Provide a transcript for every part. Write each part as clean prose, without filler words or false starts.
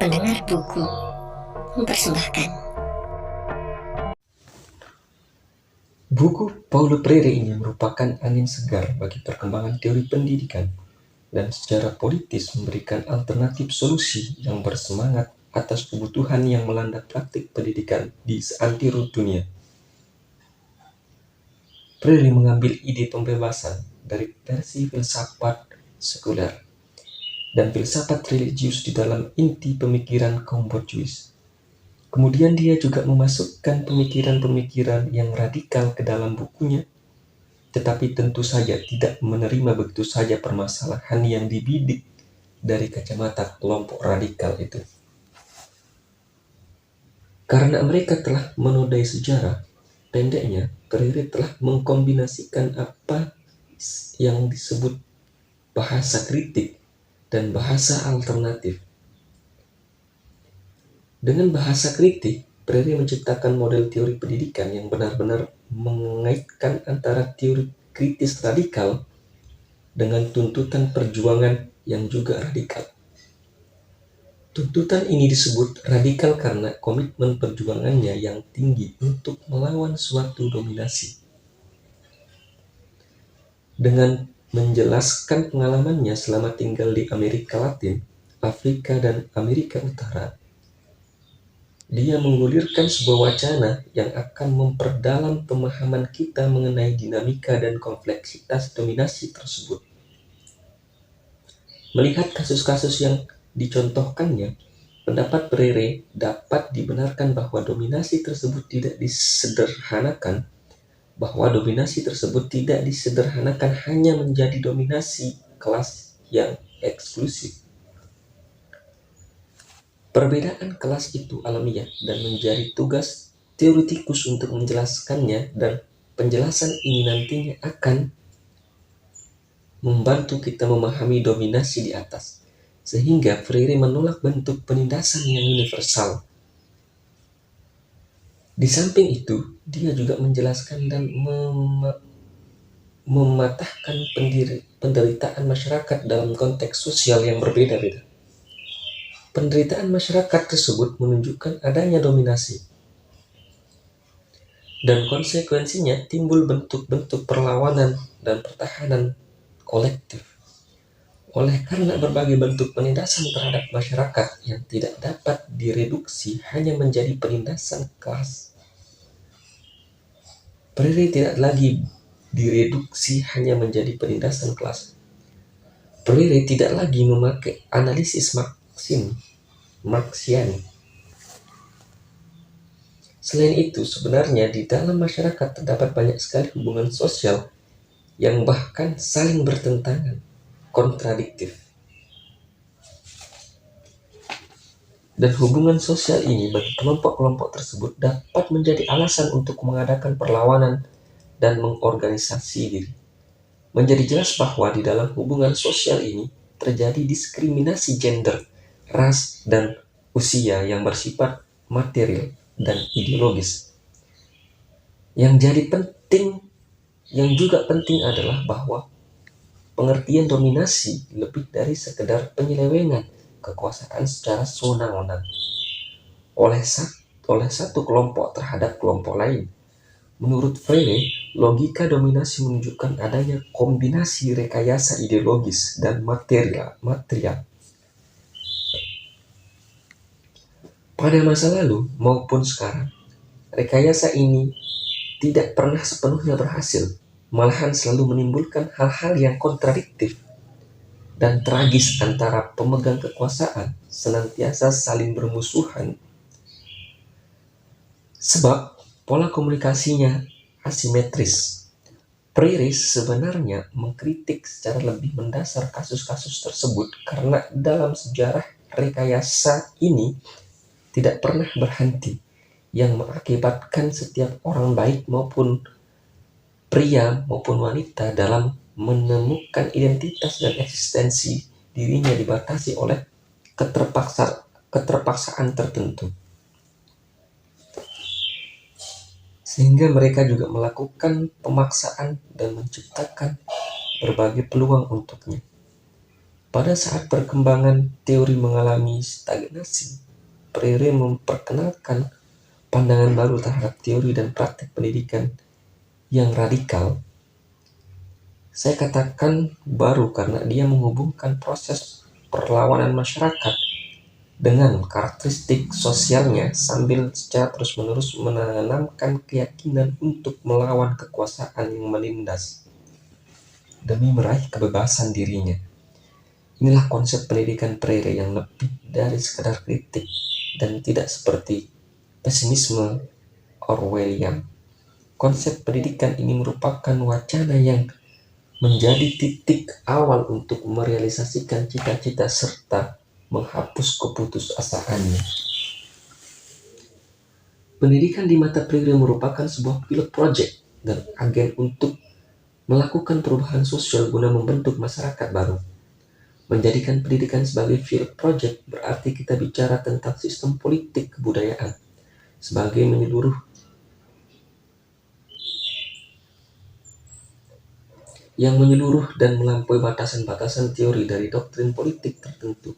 Pendengar buku mempersembahkan Buku Paulo Freire ini merupakan angin segar bagi perkembangan teori pendidikan dan secara politis memberikan alternatif solusi yang bersemangat atas kebutuhan yang melanda praktik pendidikan di seantero dunia. Freire mengambil ide pembebasan dari versi filsafat sekuler dan filsafat religius di dalam inti pemikiran kaum borjuis. Kemudian dia juga memasukkan pemikiran-pemikiran yang radikal ke dalam bukunya, tetapi tentu saja tidak menerima begitu saja permasalahan yang dibidik dari kacamata kelompok radikal itu. Karena mereka telah menodai sejarah, pendeknya Freire telah mengkombinasikan apa yang disebut bahasa kritik dan bahasa alternatif. Dengan bahasa kritik, Freire menciptakan model teori pendidikan yang benar-benar mengaitkan antara teori kritis radikal dengan tuntutan perjuangan yang juga radikal. Tuntutan ini disebut radikal karena komitmen perjuangannya yang tinggi untuk melawan suatu dominasi. Dengan menjelaskan pengalamannya selama tinggal di Amerika Latin, Afrika, dan Amerika Utara, dia menggulirkan sebuah wacana yang akan memperdalam pemahaman kita mengenai dinamika dan kompleksitas dominasi tersebut. Melihat kasus-kasus yang dicontohkannya, pendapat Freire dapat dibenarkan bahwa dominasi tersebut tidak disederhanakan hanya menjadi dominasi kelas yang eksklusif. Perbedaan kelas itu alamiah dan menjadi tugas teoretikus untuk menjelaskannya, dan penjelasan ini nantinya akan membantu kita memahami dominasi di atas, sehingga Freire menolak bentuk penindasan yang universal. Di samping itu, dia juga menjelaskan dan mematahkan penderitaan masyarakat dalam konteks sosial yang berbeda-beda. Penderitaan masyarakat tersebut menunjukkan adanya dominasi, dan konsekuensinya timbul bentuk-bentuk perlawanan dan pertahanan kolektif. Oleh karena berbagai bentuk penindasan terhadap masyarakat yang tidak dapat direduksi hanya menjadi penindasan kelas, Freire tidak lagi direduksi hanya menjadi penindasan kelas. Freire tidak lagi memakai analisis Marxian. Selain itu, sebenarnya di dalam masyarakat terdapat banyak sekali hubungan sosial yang bahkan saling bertentangan, kontradiktif. Dan hubungan sosial ini bagi kelompok-kelompok tersebut dapat menjadi alasan untuk mengadakan perlawanan dan mengorganisasi diri. Menjadi jelas bahwa di dalam hubungan sosial ini terjadi diskriminasi gender, ras, dan usia yang bersifat material dan ideologis. Yang juga penting adalah bahwa pengertian dominasi lebih dari sekedar penyelewengan kekuasaan secara sewenang-wenang oleh satu kelompok terhadap kelompok lain. Menurut Freire, logika dominasi menunjukkan adanya kombinasi rekayasa ideologis dan material. Pada masa lalu maupun sekarang, rekayasa ini tidak pernah sepenuhnya berhasil, malahan selalu menimbulkan hal-hal yang kontradiktif dan tragis antara pemegang kekuasaan senantiasa saling bermusuhan. Sebab pola komunikasinya asimetris. Freire sebenarnya mengkritik secara lebih mendasar kasus-kasus tersebut karena dalam sejarah rekayasa ini tidak pernah berhenti, yang mengakibatkan setiap orang baik maupun pria maupun wanita dalam menemukan identitas dan eksistensi dirinya dibatasi oleh keterpaksaan tertentu. Sehingga mereka juga melakukan pemaksaan dan menciptakan berbagai peluang untuknya. Pada saat perkembangan teori mengalami stagnasi, Freire memperkenalkan pandangan baru terhadap teori dan praktik pendidikan yang radikal. Saya katakan baru karena dia menghubungkan proses perlawanan masyarakat dengan karakteristik sosialnya sambil secara terus-menerus menanamkan keyakinan untuk melawan kekuasaan yang menindas demi meraih kebebasan dirinya. Inilah konsep pendidikan Freire yang lebih dari sekadar kritik dan tidak seperti pesimisme Orwellian. Konsep pendidikan ini merupakan wacana yang menjadi titik awal untuk merealisasikan cita-cita serta menghapus keputusasaannya. Pendidikan di mata Freire merupakan sebuah pilot project dan agen untuk melakukan perubahan sosial guna membentuk masyarakat baru. Menjadikan pendidikan sebagai field project berarti kita bicara tentang sistem politik kebudayaan sebagai menyeluruh dan melampaui batasan-batasan teori dari doktrin politik tertentu,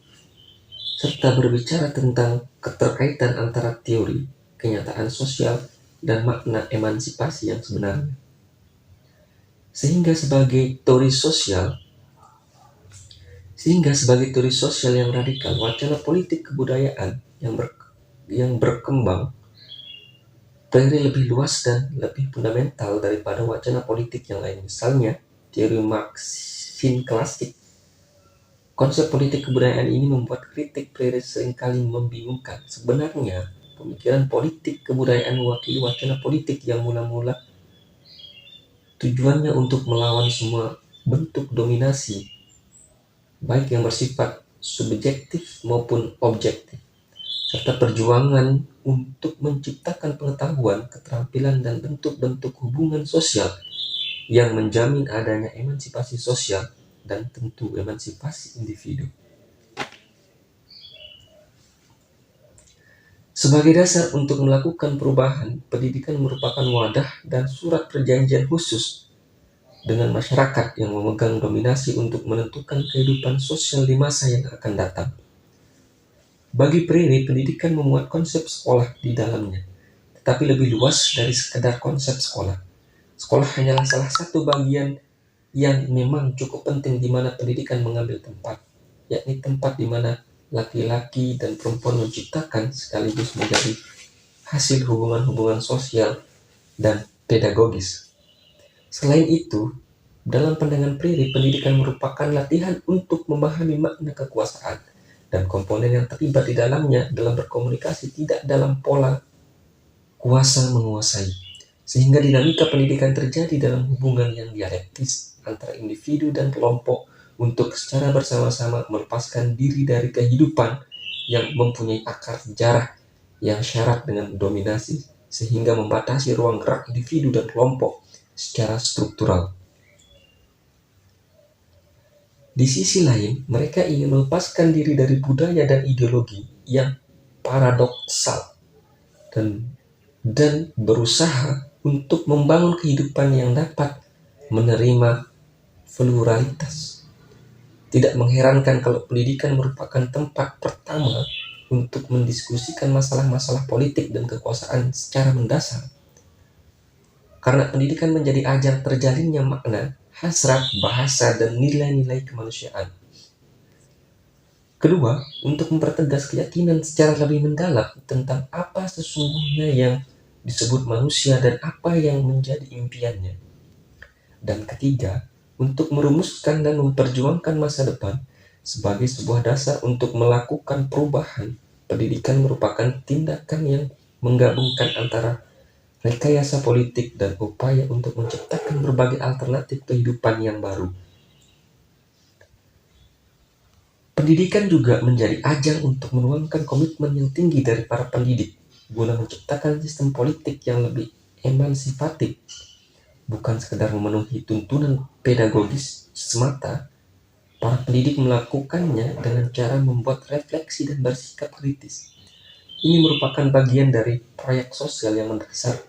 serta berbicara tentang keterkaitan antara teori, kenyataan sosial, dan makna emansipasi yang sebenarnya. Sehingga sebagai teori sosial yang radikal, wacana politik kebudayaan yang berkembang Freire lebih luas dan lebih fundamental daripada wacana politik yang lain. Misalnya, teori Marxin klasik. Konsep politik kebudayaan ini membuat kritik Freire seringkali membingungkan. Sebenarnya, pemikiran politik kebudayaan mewakili wacana politik yang mula-mula tujuannya untuk melawan semua bentuk dominasi, baik yang bersifat subjektif maupun objektif, serta perjuangan untuk menciptakan pengetahuan, keterampilan, dan bentuk-bentuk hubungan sosial yang menjamin adanya emansipasi sosial dan tentu emansipasi individu. Sebagai dasar untuk melakukan perubahan, pendidikan merupakan wadah dan surat perjanjian khusus dengan masyarakat yang memegang dominasi untuk menentukan kehidupan sosial di masa yang akan datang. Bagi Freire, pendidikan memuat konsep sekolah di dalamnya, tetapi lebih luas dari sekadar konsep sekolah. Sekolah hanyalah salah satu bagian yang memang cukup penting di mana pendidikan mengambil tempat, yakni tempat di mana laki-laki dan perempuan menciptakan sekaligus menjadi hasil hubungan-hubungan sosial dan pedagogis. Selain itu, dalam pandangan Freire, pendidikan merupakan latihan untuk memahami makna kekuasaan dan komponen yang terlibat di dalamnya dalam berkomunikasi tidak dalam pola kuasa menguasai, sehingga dinamika pendidikan terjadi dalam hubungan yang dialektis antara individu dan kelompok untuk secara bersama-sama melepaskan diri dari kehidupan yang mempunyai akar sejarah yang syarat dengan dominasi, sehingga membatasi ruang gerak individu dan kelompok secara struktural. Di sisi lain, mereka ingin melepaskan diri dari budaya dan ideologi yang paradoksal dan berusaha untuk membangun kehidupan yang dapat menerima pluralitas. Tidak mengherankan kalau pendidikan merupakan tempat pertama untuk mendiskusikan masalah-masalah politik dan kekuasaan secara mendasar. Karena pendidikan menjadi ajang terjalinnya makna, hasrat, bahasa, dan nilai-nilai kemanusiaan. Kedua, untuk mempertegas keyakinan secara lebih mendalam tentang apa sesungguhnya yang disebut manusia dan apa yang menjadi impiannya. Dan ketiga, untuk merumuskan dan memperjuangkan masa depan sebagai sebuah dasar untuk melakukan perubahan. Pendidikan merupakan tindakan yang menggabungkan antara rekayasa politik dan upaya untuk menciptakan berbagai alternatif kehidupan yang baru. Pendidikan juga menjadi ajang untuk menuangkan komitmen yang tinggi dari para pendidik guna menciptakan sistem politik yang lebih emansipatif, bukan sekedar memenuhi tuntunan pedagogis semata. Para pendidik melakukannya dengan cara membuat refleksi dan bersikap kritis. Ini merupakan bagian dari proyek sosial yang mendasar,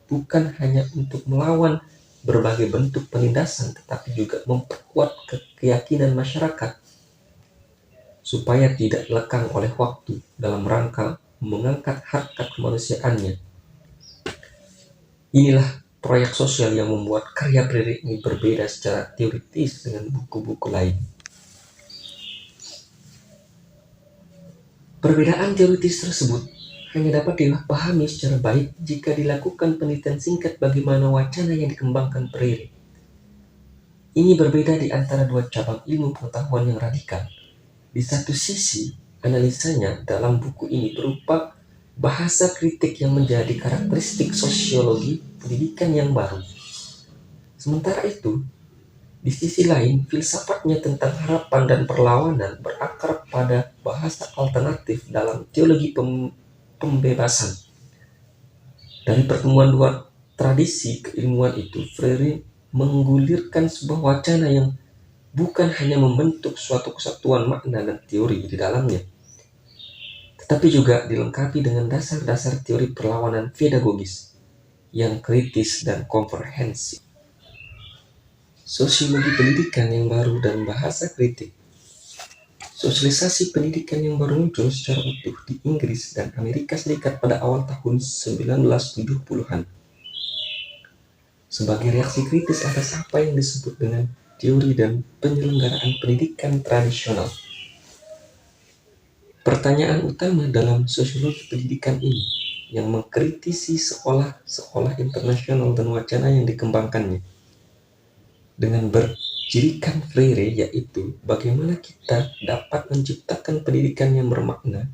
bukan hanya untuk melawan berbagai bentuk penindasan, tetapi juga memperkuat keyakinan masyarakat supaya tidak lekang oleh waktu dalam rangka mengangkat harkat kemanusiaannya. Inilah proyek sosial yang membuat karya Freire ini berbeda secara teoritis dengan buku-buku lain. Perbedaan teoritis tersebut hanya dapat dipahami secara baik jika dilakukan penelitian singkat bagaimana wacana yang dikembangkan Freire. Ini berbeda di antara dua cabang ilmu pengetahuan yang radikal. Di satu sisi, analisanya dalam buku ini berupa bahasa kritik yang menjadi karakteristik sosiologi pendidikan yang baru. Sementara itu, di sisi lain, filsafatnya tentang harapan dan perlawanan berakar pada bahasa alternatif dalam teologi pembebasan. Dari pertemuan dua tradisi keilmuan itu, Freire menggulirkan sebuah wacana yang bukan hanya membentuk suatu kesatuan makna dan teori di dalamnya, tetapi juga dilengkapi dengan dasar-dasar teori perlawanan pedagogis yang kritis dan komprehensif. Sosiologi pendidikan yang baru dan bahasa kritik. Sosialisasi pendidikan yang baru muncul secara utuh di Inggris dan Amerika Serikat pada awal tahun 1970-an. Sebagai reaksi kritis atas apa yang disebut dengan teori dan penyelenggaraan pendidikan tradisional. Pertanyaan utama dalam sosiologi pendidikan ini yang mengkritisi sekolah-sekolah internasional dan wacana yang dikembangkannya. Dengan bercirikan Freire, yaitu bagaimana kita dapat menciptakan pendidikan yang bermakna,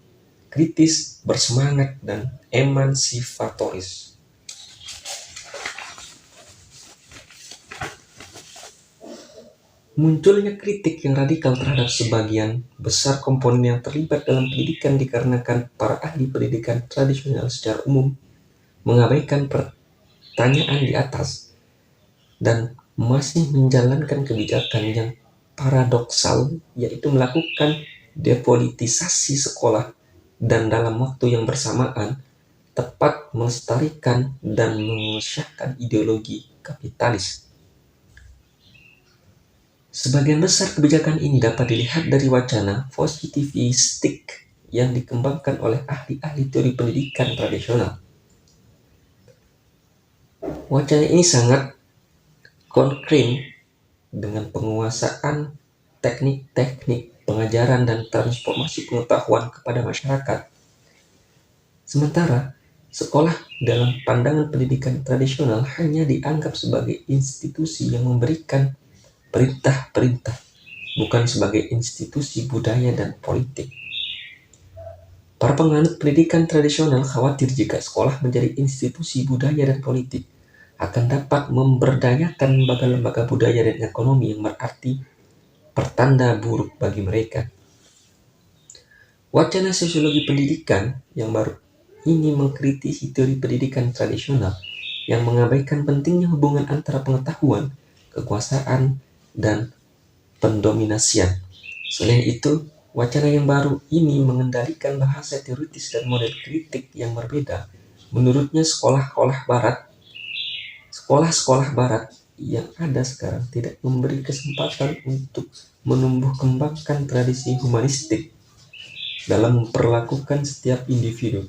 kritis, bersemangat, dan emansipatoris. Munculnya kritik yang radikal terhadap sebagian besar komponen yang terlibat dalam pendidikan dikarenakan para ahli pendidikan tradisional secara umum mengabaikan pertanyaan di atas dan masih menjalankan kebijakan yang paradoksal, yaitu melakukan depolitisasi sekolah dan dalam waktu yang bersamaan tepat melestarikan dan mengesahkan ideologi kapitalis. Sebagian besar kebijakan ini dapat dilihat dari wacana positivistik yang dikembangkan oleh ahli-ahli teori pendidikan tradisional. Wacana ini sangat konkret dengan penguasaan teknik-teknik pengajaran dan transformasi pengetahuan kepada masyarakat. Sementara, sekolah dalam pandangan pendidikan tradisional hanya dianggap sebagai institusi yang memberikan perintah-perintah, bukan sebagai institusi budaya dan politik. Para penganut pendidikan tradisional khawatir jika sekolah menjadi institusi budaya dan politik, akan dapat memberdayakan lembaga-lembaga budaya dan ekonomi yang berarti pertanda buruk bagi mereka. Wacana sosiologi pendidikan yang baru ini mengkritisi teori pendidikan tradisional yang mengabaikan pentingnya hubungan antara pengetahuan, kekuasaan, dan pendominasian. Selain itu, wacana yang baru ini mengendalikan bahasa teoritis dan model kritik yang berbeda. Menurutnya sekolah-sekolah barat yang ada sekarang tidak memberi kesempatan untuk menumbuh kembangkan tradisi humanistik dalam memperlakukan setiap individu.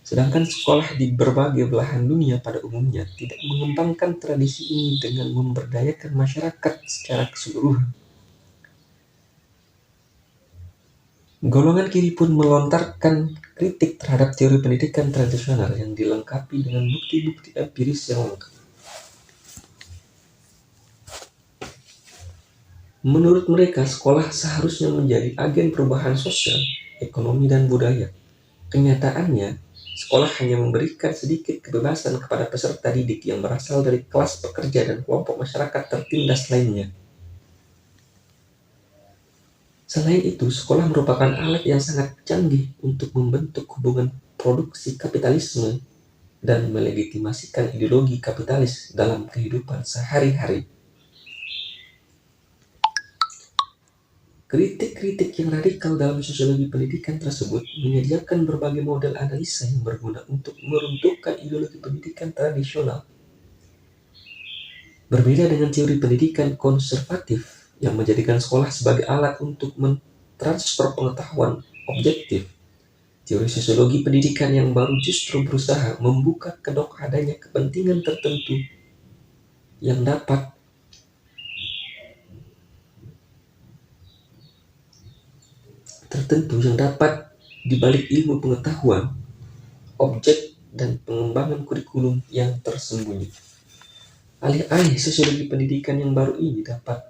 Sedangkan sekolah di berbagai belahan dunia pada umumnya tidak mengembangkan tradisi ini dengan memberdayakan masyarakat secara keseluruhan. Golongan kiri pun melontarkan kritik terhadap teori pendidikan tradisional yang dilengkapi dengan bukti-bukti empiris yang lengkap. Menurut mereka, sekolah seharusnya menjadi agen perubahan sosial, ekonomi, dan budaya. Kenyataannya, sekolah hanya memberikan sedikit kebebasan kepada peserta didik yang berasal dari kelas pekerja dan kelompok masyarakat tertindas lainnya. Selain itu, sekolah merupakan alat yang sangat canggih untuk membentuk hubungan produksi kapitalisme dan melegitimasikan ideologi kapitalis dalam kehidupan sehari-hari. Kritik-kritik yang radikal dalam sosiologi pendidikan tersebut menyediakan berbagai model analisa yang berguna untuk meruntuhkan ideologi pendidikan tradisional. Berbeda dengan teori pendidikan konservatif yang menjadikan sekolah sebagai alat untuk transfer pengetahuan objektif. Teori sosiologi pendidikan yang baru justru berusaha membuka kedok adanya kepentingan tertentu yang dapat dibalik ilmu pengetahuan, objek, dan pengembangan kurikulum yang tersembunyi. Alih-alih sosiologi pendidikan yang baru ini dapat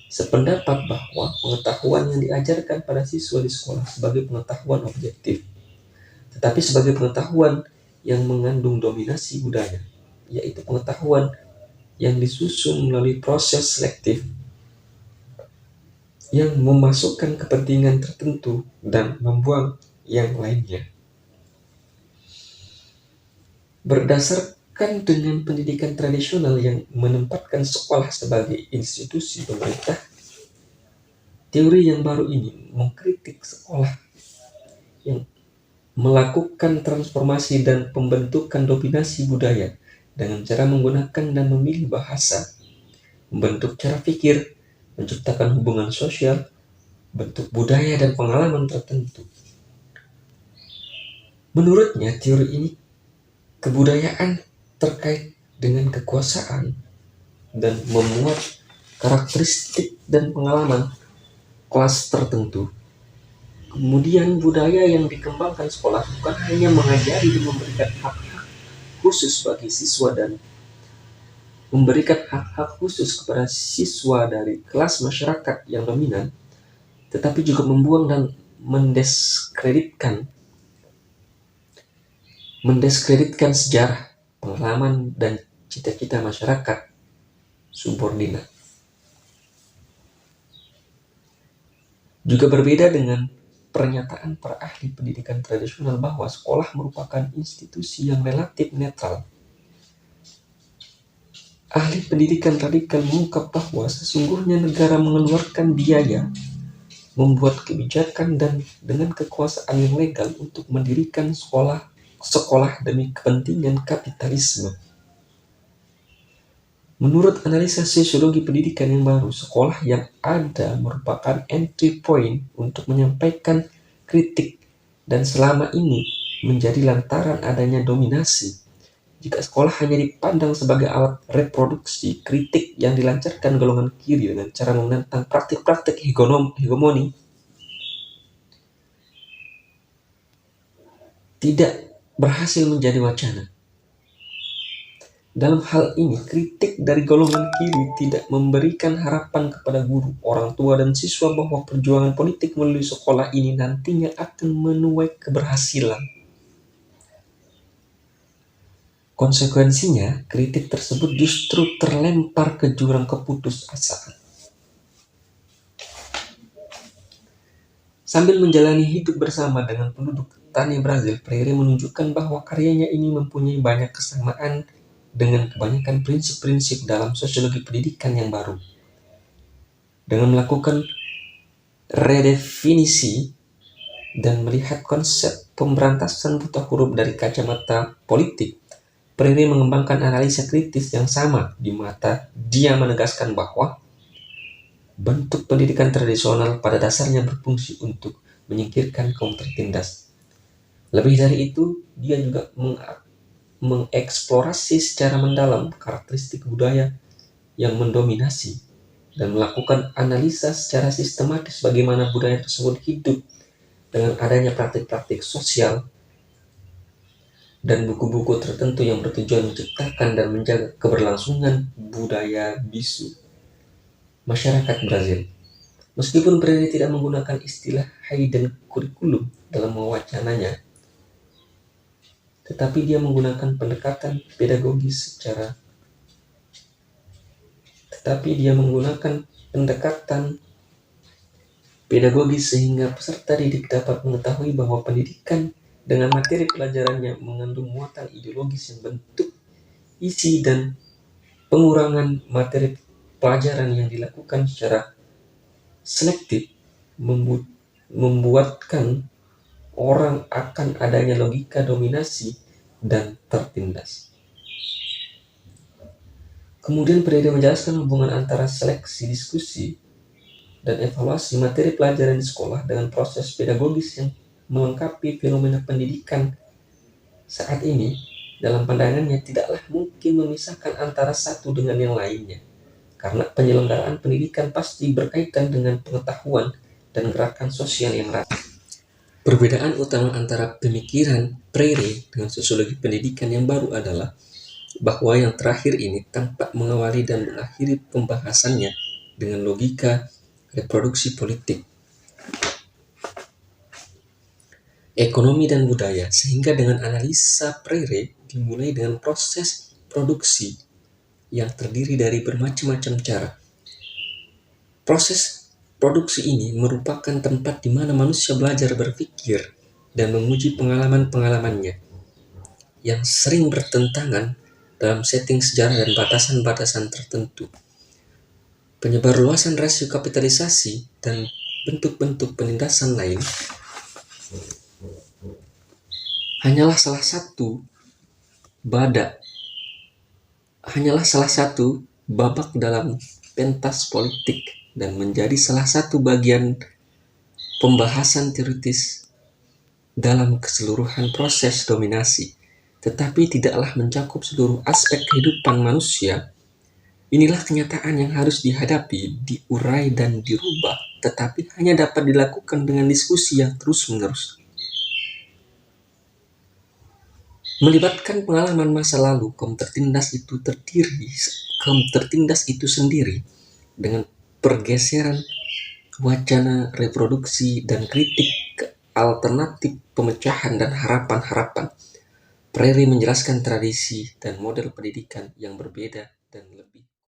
sependapat bahwa pengetahuan yang diajarkan pada siswa di sekolah sebagai pengetahuan objektif, tetapi sebagai pengetahuan yang mengandung dominasi budaya, yaitu pengetahuan yang disusun melalui proses selektif yang memasukkan kepentingan tertentu dan membuang yang lainnya. Berdasarkan dengan pendidikan tradisional yang menempatkan sekolah sebagai institusi pemerintah, teori yang baru ini mengkritik sekolah yang melakukan transformasi dan pembentukan dominasi budaya dengan cara menggunakan dan memilih bahasa, membentuk cara pikir, menciptakan hubungan sosial, bentuk budaya dan pengalaman tertentu. Menurutnya, teori ini kebudayaan terkait dengan kekuasaan dan memuat karakteristik dan pengalaman kelas tertentu. Kemudian budaya yang dikembangkan sekolah bukan hanya mengajari dan memberikan hak-hak khusus bagi siswa dan memberikan hak-hak khusus kepada siswa dari kelas masyarakat yang dominan, tetapi juga membuang dan mendeskreditkan sejarah, pengalaman, dan cita-cita masyarakat subordinat. Juga berbeda dengan pernyataan para ahli pendidikan tradisional bahwa sekolah merupakan institusi yang relatif netral. Ahli pendidikan radikal mengungkap bahwa sesungguhnya negara mengeluarkan biaya, membuat kebijakan, dan dengan kekuasaan yang legal untuk mendirikan sekolah demi kepentingan kapitalisme. Menurut analisa sosiologi pendidikan yang baru, sekolah yang ada merupakan entry point untuk menyampaikan kritik, dan selama ini menjadi lantaran adanya dominasi. Jika sekolah hanya dipandang sebagai alat reproduksi kritik yang dilancarkan golongan kiri dengan cara menentang praktik-praktik hegemoni, tidak berhasil menjadi wacana. Dalam hal ini, kritik dari golongan kiri tidak memberikan harapan kepada guru, orang tua, dan siswa bahwa perjuangan politik melalui sekolah ini nantinya akan menuai keberhasilan. Konsekuensinya, kritik tersebut justru terlempar ke jurang keputusasaan. Sambil menjalani hidup bersama dengan penduduk tani Brazil, Freire menunjukkan bahwa karyanya ini mempunyai banyak kesamaan dengan kebanyakan prinsip-prinsip dalam sosiologi pendidikan yang baru. Dengan melakukan redefinisi dan melihat konsep pemberantasan buta huruf dari kacamata politik, Freire mengembangkan analisa kritis yang sama di mata dia menegaskan bahwa bentuk pendidikan tradisional pada dasarnya berfungsi untuk menyingkirkan kaum tertindas. Lebih dari itu, dia juga mengeksplorasi secara mendalam karakteristik budaya yang mendominasi dan melakukan analisa secara sistematis bagaimana budaya tersebut hidup dengan adanya praktik-praktik sosial dan buku-buku tertentu yang bertujuan menciptakan dan menjaga keberlangsungan budaya bisu masyarakat Brazil. Meskipun Freire tidak menggunakan istilah hidden curriculum dalam mewacananya, tetapi dia menggunakan pendekatan pedagogis sehingga peserta didik dapat mengetahui bahwa pendidikan dengan materi pelajarannya mengandung muatan ideologis yang bentuk, isi, dan pengurangan materi pelajaran yang dilakukan secara selektif membuatkan orang akan adanya logika dominasi dan tertindas. Kemudian Freire menjelaskan hubungan antara seleksi diskusi dan evaluasi materi pelajaran di sekolah dengan proses pedagogis yang melengkapi fenomena pendidikan saat ini, dalam pandangannya tidaklah mungkin memisahkan antara satu dengan yang lainnya, karena penyelenggaraan pendidikan pasti berkaitan dengan pengetahuan dan gerakan sosial yang erat. Perbedaan utama antara pemikiran Freire dengan sosiologi pendidikan yang baru adalah bahwa yang terakhir ini tampak mengawali dan mengakhiri pembahasannya dengan logika reproduksi politik, ekonomi dan budaya, sehingga dengan analisa Freire dimulai dengan proses produksi yang terdiri dari bermacam-macam cara. Proses produksi ini merupakan tempat di mana manusia belajar berpikir dan menguji pengalaman-pengalamannya yang sering bertentangan dalam setting sejarah dan batasan-batasan tertentu. Penyebarluasan rasio kapitalisasi dan bentuk-bentuk penindasan lain hanyalah salah satu babak dalam pentas politik dan menjadi salah satu bagian pembahasan teoritis dalam keseluruhan proses dominasi, tetapi tidaklah mencakup seluruh aspek kehidupan manusia. Inilah kenyataan yang harus dihadapi, diurai dan dirubah, tetapi hanya dapat dilakukan dengan diskusi yang terus-menerus. Melibatkan pengalaman masa lalu, kaum tertindas itu sendiri dengan pergeseran wacana reproduksi dan kritik alternatif pemecahan dan harapan-harapan. Freire menjelaskan tradisi dan model pendidikan yang berbeda dan lebih